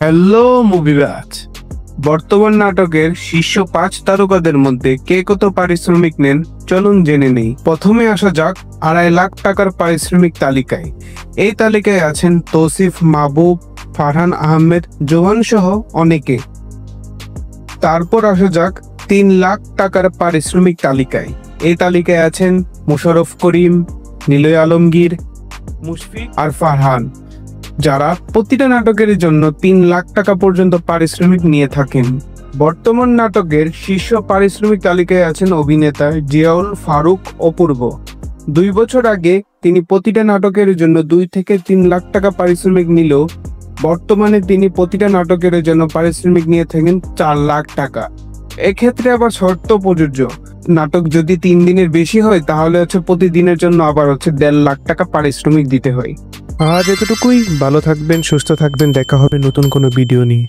Hello মুভিবাজ। বর্তমান নাটকের শীর্ষ 5 তারকাদের মধ্যে কে কত পারিশ্রমিক নেন চলুন জেনে নেই। প্রথমে আসা যাক 2.5 লাখ টাকার পারিশ্রমিক তালিকায়। এই তালিকায় আছেন তৌসিফ মাহবুব, ফারহান আহমেদ, জোহান সহ অনেকে। তারপর আসা যাক 3 লাখ টাকার পারিশ্রমিক তালিকায়। এই তালিকায় আছেন মোশাররফ করিম, নিলয় আলমগীর, মুশফিক আর ফারহান, যারা প্রতিটা নাটকের জন্য 3 লাখ টাকা পর্যন্ত পারিশ্রমিক নিয়ে থাকেন। বর্তমান নাটকের শীর্ষ পারিশ্রমিক তালিকায় আছেন অভিনেতা জিয়াউল ফারুক অপূর্ব। 2 বছর আগে তিনি প্রতিটা নাটকের জন্য 2 থেকে 3 লাখ টাকা পারিশ্রমিক নিলেও বর্তমানে তিনি প্রতিটা নাটকের জন্য পারিশ্রমিক নিয়ে থাকেন 4 লাখ টাকা। এক্ষেত্রে আবার শর্ত প্রযোজ্য। নাটক যদি 3 দিনের বেশি হয় তাহলে প্রতিদিনের জন্য আবার 1.5 লাখ টাকা পারিশ্রমিক দিতে হয়। আজ এতটুকুই। ভালো থাকবেন, সুস্থ থাকবেন। দেখা হবে নতুন কোনো ভিডিও নিয়ে।